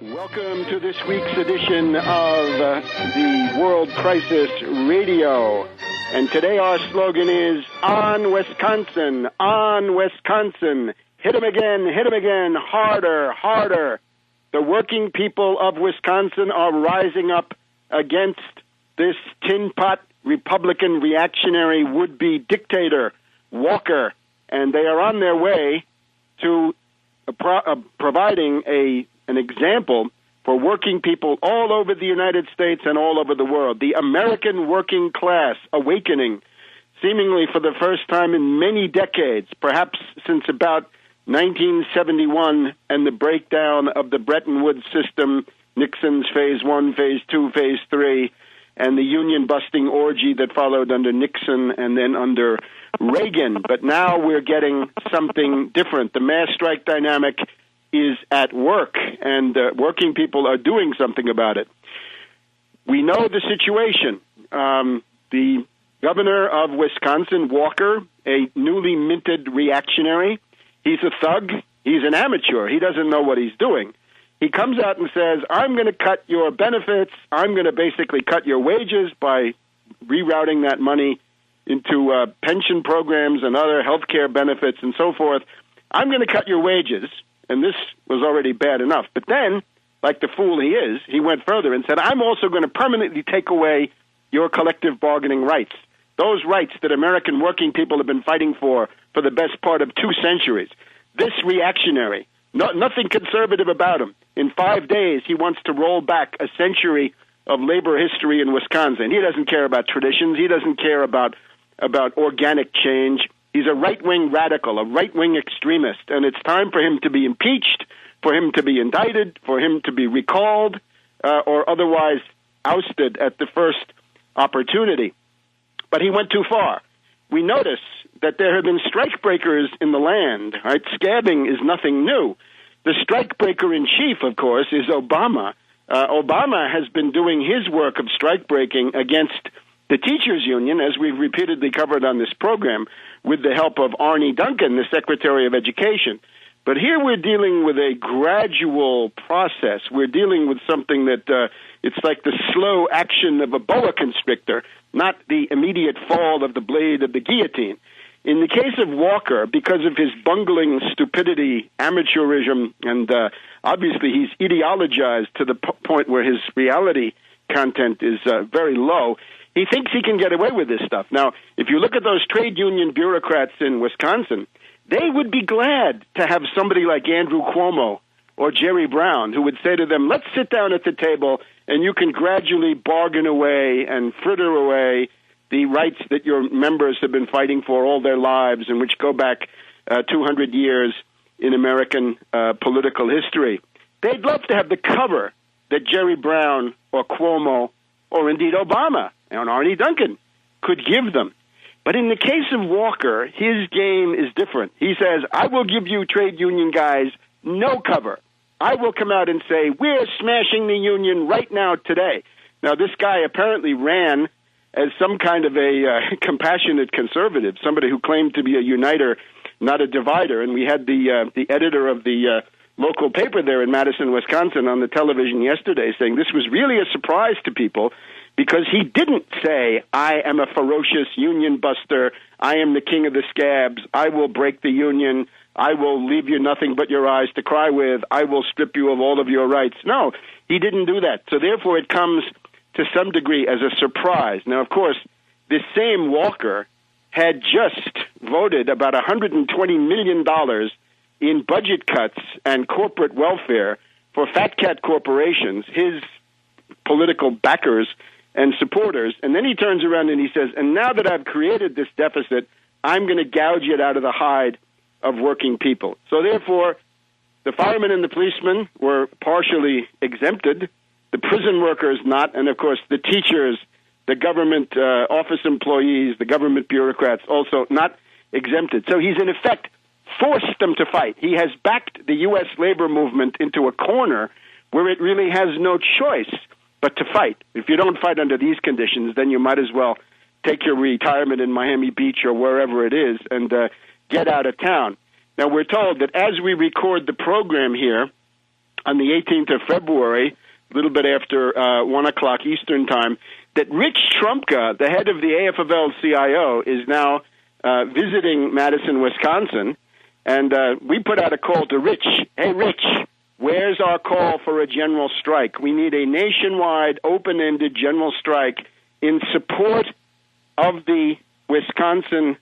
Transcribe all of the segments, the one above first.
Welcome to this week's edition of the World Crisis Radio. And today our slogan is, On Wisconsin, on Wisconsin. Hit 'em again, harder, harder. The working people of Wisconsin are rising up against this tin pot Republican reactionary would-be dictator, Walker, and they are on their way to providing an example for working people all over the United States and all over the world. The American working class awakening, seemingly for the first time in many decades, perhaps since about 1971 and the breakdown of the Bretton Woods system, Nixon's Phase 1, Phase 2, Phase 3, and the union-busting orgy that followed under Nixon and then under Reagan. But now we're getting something different. The mass strike dynamic is at work, and working people are doing something about it. We know the situation. The governor of Wisconsin, Walker, a newly minted reactionary, he's a thug. He's an amateur. He doesn't know what he's doing. He comes out and says, I'm going to cut your benefits. I'm going to basically cut your wages by rerouting that money into pension programs and other health care benefits and so forth. I'm going to cut your wages. And this was already bad enough. But then, like the fool he is, he went further and said, I'm also going to permanently take away your collective bargaining rights. Those rights that American working people have been fighting for the best part of 2 centuries. This reactionary, nothing conservative about him. In 5 days, he wants to roll back a century of labor history in Wisconsin. He doesn't care about traditions. He doesn't care about organic change. He's a right-wing radical, a right-wing extremist, and it's time for him to be impeached, for him to be indicted, for him to be recalled, or otherwise ousted at the first opportunity. But he went too far. We notice that there have been strikebreakers in the land, right? Scabbing is nothing new. The strikebreaker in chief, of course, is Obama. Obama has been doing his work of strikebreaking against the teachers' union, as we've repeatedly covered on this program, with the help of Arne Duncan, the Secretary of Education. But here we're dealing with a gradual process. We're dealing with something that it's like the slow action of a boa constrictor, not the immediate fall of the blade of the guillotine. In the case of Walker, because of his bungling stupidity, amateurism, and obviously he's ideologized to the point where his reality content is very low, he thinks he can get away with this stuff. Now, if you look at those trade union bureaucrats in Wisconsin, they would be glad to have somebody like Andrew Cuomo or Jerry Brown who would say to them, let's sit down at the table and you can gradually bargain away and fritter away the rights that your members have been fighting for all their lives and which go back 200 years in American political history. They'd love to have the cover that Jerry Brown or Cuomo or indeed Obama and Arne Duncan could give them. But in the case of Walker, his game is different. He says, I will give you trade union guys no cover. I will come out and say, we're smashing the union right now today. Now, this guy apparently ran as some kind of a compassionate conservative, somebody who claimed to be a uniter, not a divider. And we had the editor of the local paper there in Madison, Wisconsin, on the television yesterday saying this was really a surprise to people because he didn't say, I am a ferocious union buster, I am the king of the scabs, I will break the union, I will leave you nothing but your eyes to cry with, I will strip you of all of your rights. No, he didn't do that. So therefore it comes to some degree as a surprise. Now, of course, this same Walker had just voted about $120 million in budget cuts and corporate welfare for fat cat corporations, his political backers and supporters. And then he turns around and he says, and now that I've created this deficit, I'm going to gouge it out of the hide of working people. So therefore, the firemen and the policemen were partially exempted, the prison workers not, and of course the teachers, the government office employees, the government bureaucrats also not exempted. So he's in effect forced them to fight. He has backed the U.S. labor movement into a corner where it really has no choice but to fight. If you don't fight under these conditions, then you might as well take your retirement in Miami Beach or wherever it is and get out of town. Now, we're told that as we record the program here, on the 18th of February, a little bit after 1 o'clock Eastern Time, that Rich Trumka, the head of the AFL-CIO, is now visiting Madison, Wisconsin. And we put out a call to Rich. Hey, Rich, where's our call for a general strike? We need a nationwide, open-ended general strike in support of the Wisconsin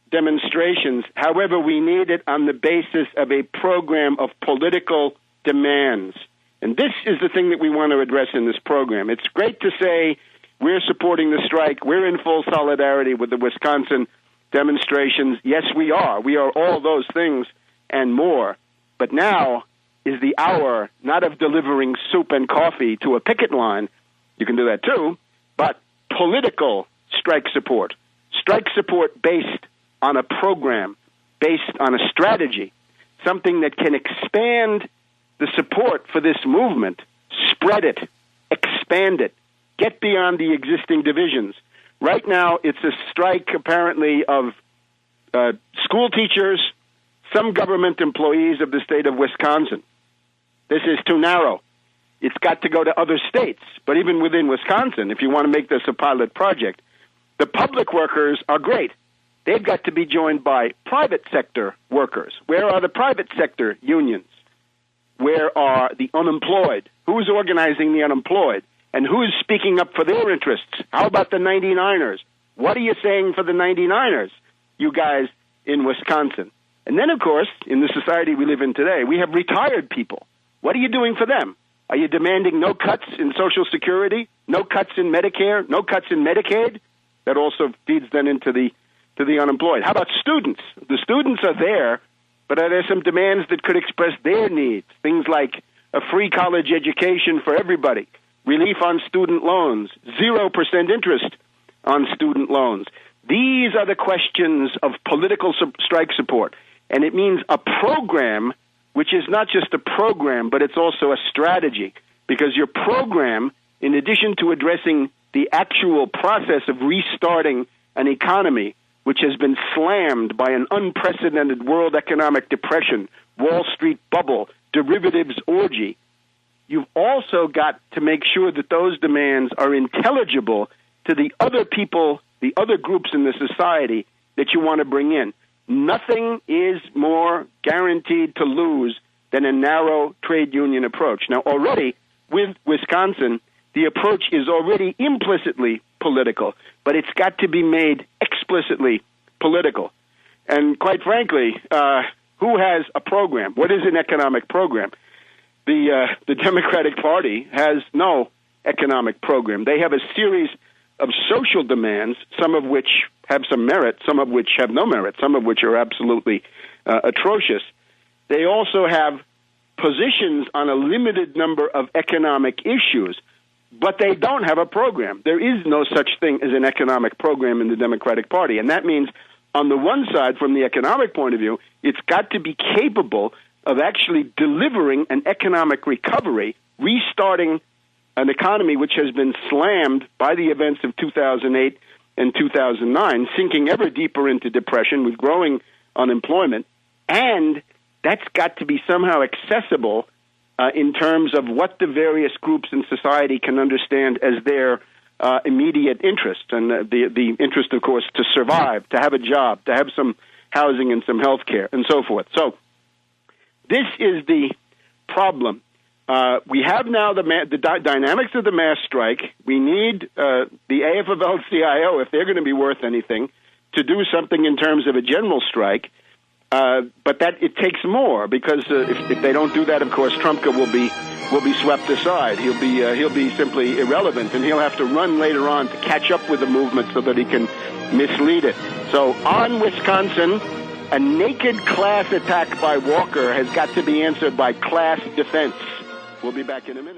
demonstrations. However, we need it on the basis of a program of political demands. And this is the thing that we want to address in this program. It's great to say we're supporting the strike. We're in full solidarity with the Wisconsin demonstrations. Yes, we are. We are all those things and more. But now is the hour not of delivering soup and coffee to a picket line. You can do that too. But political strike support. Strike support based on a program, based on a strategy, something that can expand the support for this movement, spread it, expand it, get beyond the existing divisions. Right now, it's a strike, apparently, of school teachers, some government employees of the state of Wisconsin. This is too narrow. It's got to go to other states. But even within Wisconsin, if you want to make this a pilot project, the public workers are great. They've got to be joined by private sector workers. Where are the private sector unions? Where are the unemployed? Who's organizing the unemployed? And who's speaking up for their interests? How about the 99ers? What are you saying for the 99ers, you guys in Wisconsin? And then, of course, in the society we live in today, we have retired people. What are you doing for them? Are you demanding no cuts in Social Security, no cuts in Medicare, no cuts in Medicaid? That also feeds then into the unemployed. How about students? The students are there, but are there some demands that could express their needs? Things like a free college education for everybody, relief on student loans, 0% interest on student loans. These are the questions of political strike support. And it means a program, which is not just a program, but it's also a strategy. Because your program, in addition to addressing the actual process of restarting an economy, which has been slammed by an unprecedented world economic depression, Wall Street bubble, derivatives orgy, you've also got to make sure that those demands are intelligible to the other people, the other groups in the society that you want to bring in. Nothing is more guaranteed to lose than a narrow trade union approach. Now, already with Wisconsin, the approach is already implicitly political, but it's got to be made explicitly political. And quite frankly, who has a program? What is an economic program? The Democratic Party has no economic program. They have a series of social demands, some of which have some merit, some of which have no merit, some of which are absolutely atrocious. They also have positions on a limited number of economic issues, but they don't have a program. There is no such thing as an economic program in the Democratic Party. And that means, on the one side, from the economic point of view, it's got to be capable of actually delivering an economic recovery, restarting an economy which has been slammed by the events of 2008 and 2009, sinking ever deeper into depression with growing unemployment. And that's got to be somehow accessible in terms of what the various groups in society can understand as their immediate interest. And the interest, of course, to survive, to have a job, to have some housing and some health care, and so forth. So this is the problem. We have now the dynamics of the mass strike. We need the AFL-CIO, if they're going to be worth anything, to do something in terms of a general strike. But that it takes more, because if they don't do that, of course, Trumka will be swept aside. He'll be simply irrelevant, and he'll have to run later on to catch up with the movement so that he can mislead it. So on Wisconsin, a naked class attack by Walker has got to be answered by class defense. We'll be back in a minute.